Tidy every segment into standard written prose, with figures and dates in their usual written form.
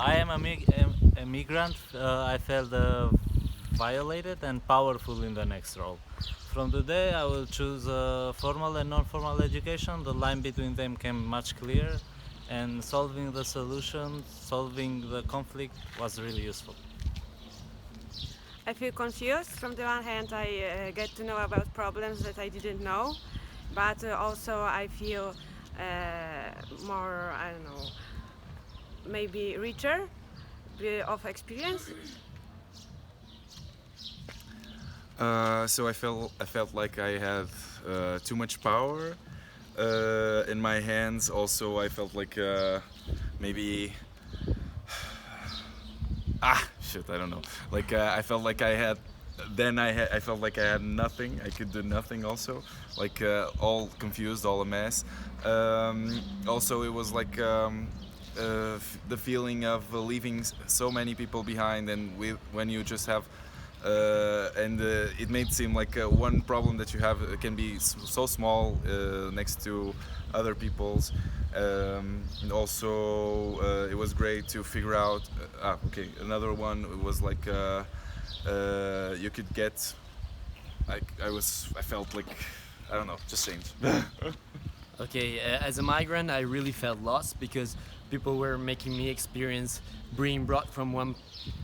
I am a migrant. I felt violated and powerful in the next role. From today, I will choose formal and non-formal education. The line between them came much clearer, and solving the solution, solving the conflict was really useful. I feel confused. From the one hand, I get to know about problems that I didn't know, but also I feel more, I don't know, maybe richer of experience. So I felt like I had too much power in my hands. Also, I felt like maybe shit. I don't know. Like I felt like I had. Then I felt like I had nothing. I could do nothing. Also, like all confused, all a mess. Also, it was like. The feeling of leaving so many people behind, and when you just have and it made it seem like one problem that you have can be so small next to other people's. And also, it was great to figure out. Okay, another one was like you could get. I felt like I don't know, just strange. Okay, as a migrant, I really felt lost because people were making me experience being brought from one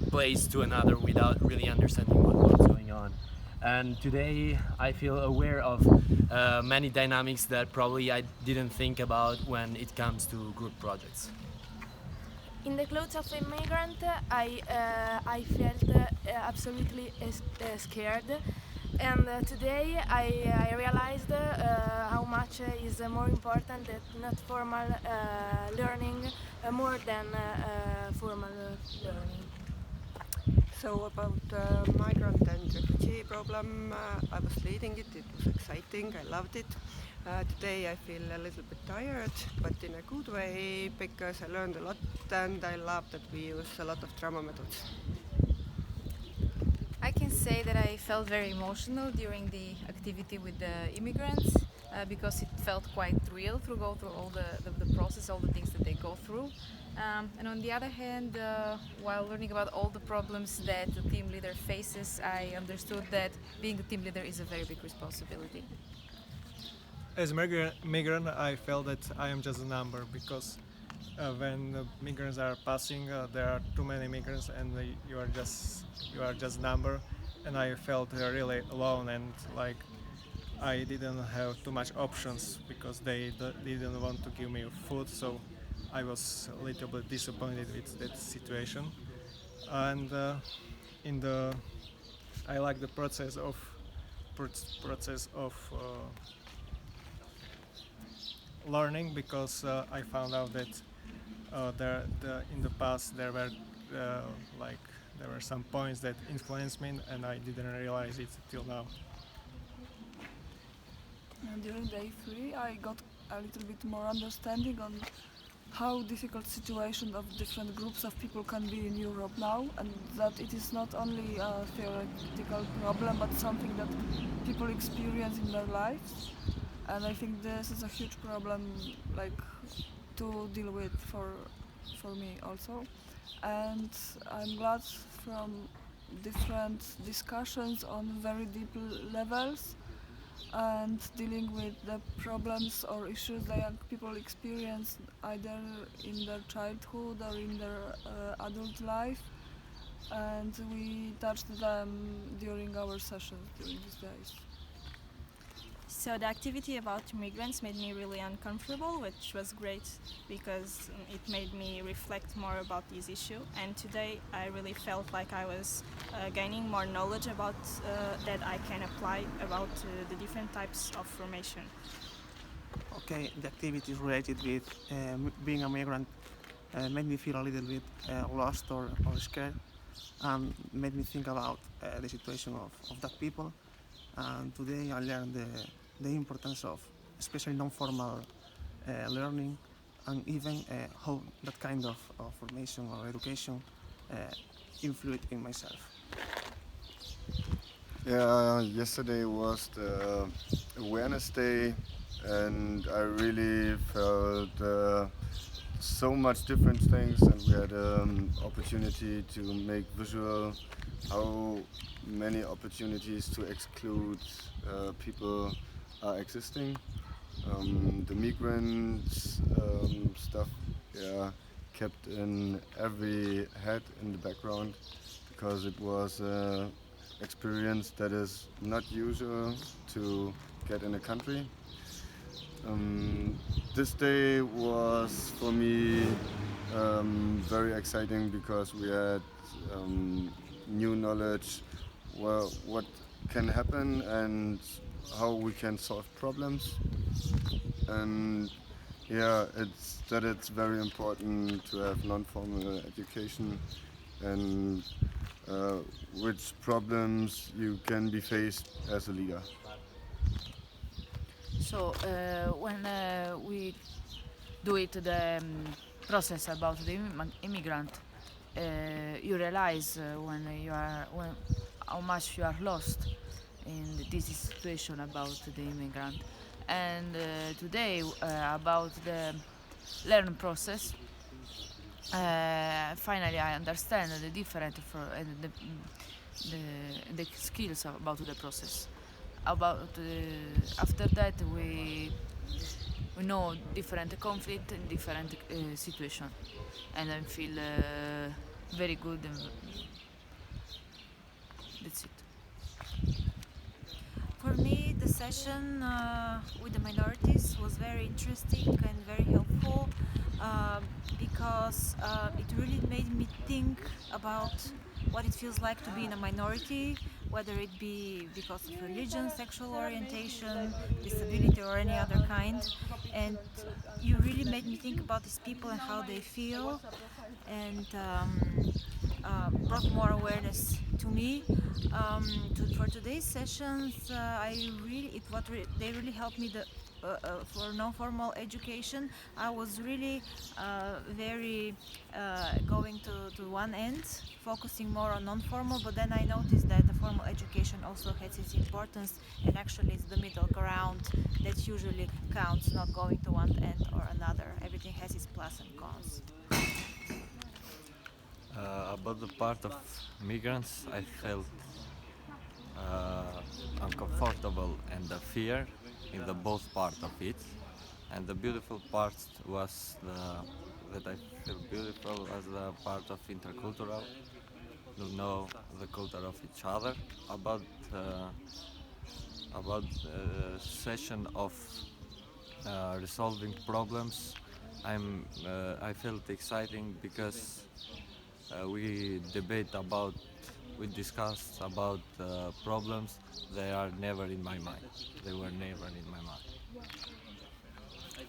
place to another without really understanding what's going on. And today, I feel aware of many dynamics that probably I didn't think about when it comes to group projects. In the clothes of a migrant, I felt absolutely scared. And today I realized how much is more important that not formal learning more than formal learning. So about migrant and refugee problem, I was leading it. It was exciting. I loved it. Today I feel a little bit tired, but in a good way because I learned a lot and I love that we use a lot of drama methods. I can say that I felt very emotional during the activity with the immigrants because it felt quite real to go through all the process, all the things that they go through. And on the other hand, while learning about all the problems that the team leader faces, I understood that being a team leader is a very big responsibility. As a migrant, I felt that I am just a number because when migrants are passing, there are too many migrants, and you are just number. And I felt really alone, and like I didn't have too much options because they didn't want to give me food. So I was a little bit disappointed with that situation. And in the I like the process of learning because I found out that in the past there were like there were some points that influenced me and I didn't realize it till now. During day 3, I got a little bit more understanding on how difficult situation of different groups of people can be in Europe now, and that it is not only a theoretical problem but something that people experience in their lives. And I think this is a huge problem, like, to deal with for me also. And I'm glad from different discussions on very deep levels and dealing with the problems or issues that young people experience either in their childhood or in their adult life. And we touched them during our sessions during these days. So the activity about immigrants made me really uncomfortable, which was great because it made me reflect more about this issue. And today I really felt like I was gaining more knowledge about that I can apply about the different types of formation. Okay, the activities related with being a migrant made me feel a little bit lost or scared, and made me think about the situation of that people. And today I learned the importance of especially non-formal learning, and even how that kind of formation or education influenced in myself. Yeah, yesterday was the awareness day, and I really felt so much different things, and we had opportunity to make visual how many opportunities to exclude people are existing. The migrants stuff, yeah, kept in every head in the background because it was an experience that is not usual to get in a country. This day was for me very exciting because we had new knowledge, well, what can happen and how we can solve problems. And yeah, it's very important to have non-formal education and which problems you can be faced as a leader. So when we do it the process about the immigrant, you realize how much you are lost in this situation about the immigrant. And today about the learning process, finally I understand the different the skills about the process. After that we know different conflict and different situation, and I feel very good. And that's it. For me, the session with the minorities was very interesting and very helpful because it really made me think about what it feels like to be in a minority, whether it be because of religion, sexual orientation, disability or any other kind. And you really made me think about these people and how they feel, and brought more awareness to me. For today's sessions, they really helped me for non-formal education. I was really very going to one end, focusing more on non-formal, but then I noticed that the formal education also has its importance, and actually it's the middle ground that usually counts, not going to one end or another. Everything has its plus and cons. About the part of migrants, I felt uncomfortable and the fear in the both part of it. And the beautiful part was that I feel beautiful was the part of intercultural, to know the culture of each other. About session of resolving problems, I felt exciting because we discussed about problems. They are never in my mind. They were never in my mind.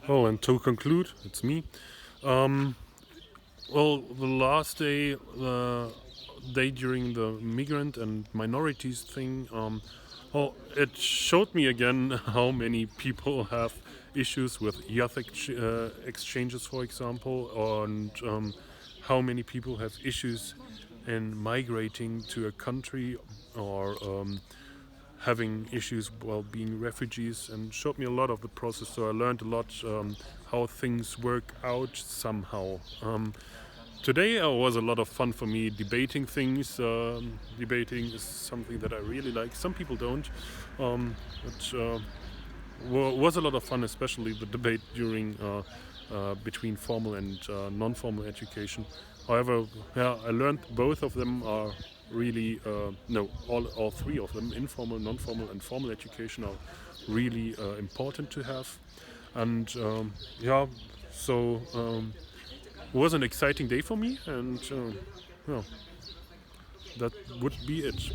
Well, and to conclude, it's me. Well, the last day during the migrant and minorities thing, well, it showed me again how many people have issues with youth exchanges, for example, and how many people have issues in migrating to a country or having issues while being refugees, and showed me a lot of the process. So I learned a lot how things work out somehow. Today was a lot of fun for me debating things. Debating is something that I really like. Some people don't. It was a lot of fun, especially the debate during between formal and non-formal education. However, yeah, I learned both of them are really, all three of them, informal, non-formal and formal education, are really important to have. And yeah, so it was an exciting day for me, and yeah, that would be it.